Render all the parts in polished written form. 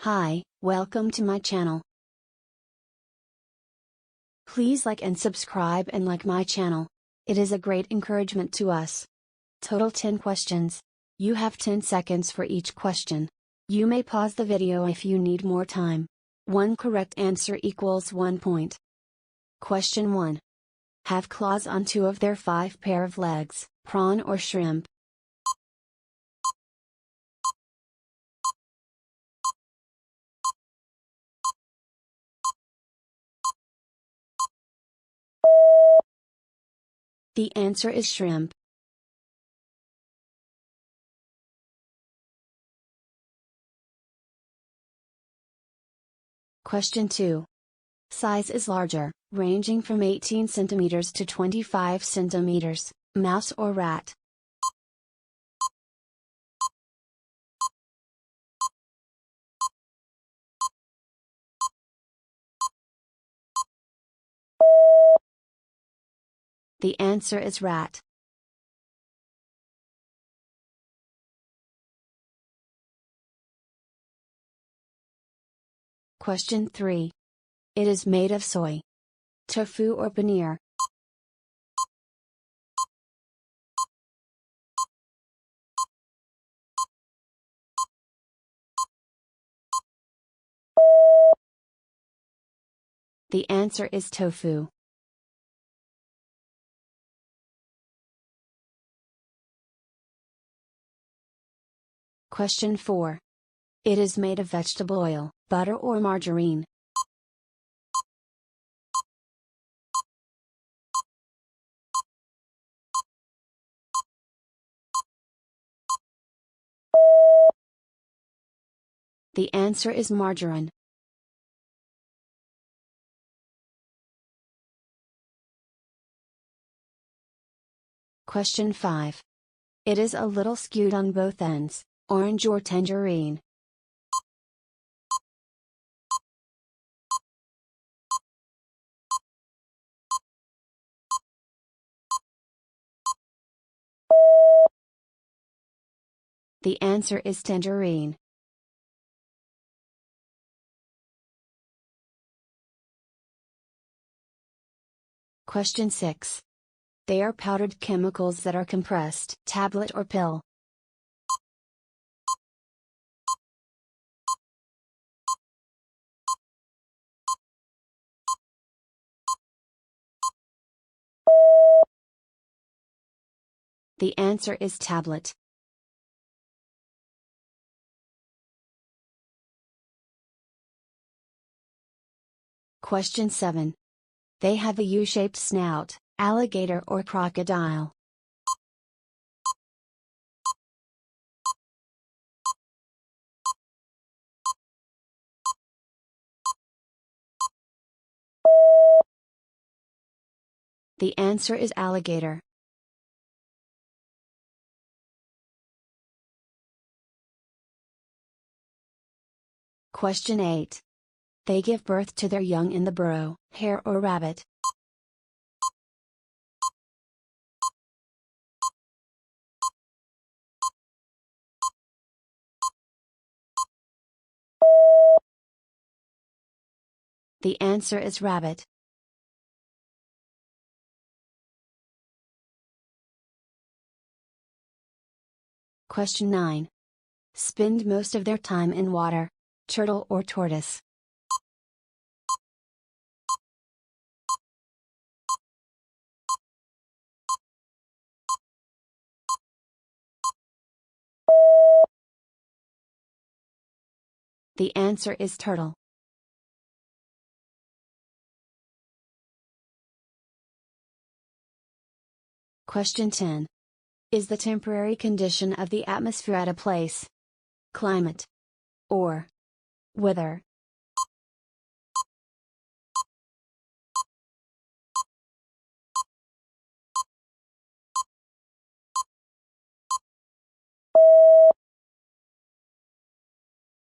Hi, welcome to my channel. Please like and subscribe and like my channel. It is a great encouragement to us. Total 10 questions. You have 10 seconds for each question. You may pause the video if you need more time. One correct answer equals 1 point. Question 1. Have claws on 2 of their 5 pair of legs, prawn or shrimp? The answer is shrimp. Question 2. Size is larger, ranging from 18 centimeters to 25 centimeters, mouse or rat? The answer is rat. Question 3. It is made of soy. Tofu or paneer? The answer is tofu. Question 4. It is made of vegetable oil, butter or margarine? The answer is margarine. Question 5. It is a little skewed on both ends, orange or tangerine? The answer is tangerine. Question 6. They are powdered chemicals that are compressed, tablet or pill? The answer is tablet. Question 7. They have a U-shaped snout, alligator or crocodile? The answer is alligator. Question 8. They give birth to their young in the burrow, hare or rabbit? The answer is rabbit. Question 9. Spend most of their time in water, turtle or tortoise? The answer is turtle. Question 10. Is the temporary condition of the atmosphere at a place climate or weather?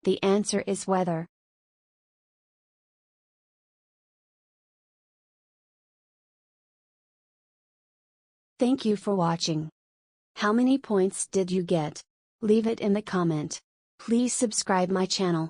The answer is weather. Thank you for watching. How many points did you get? Leave it in the comment. Please subscribe my channel.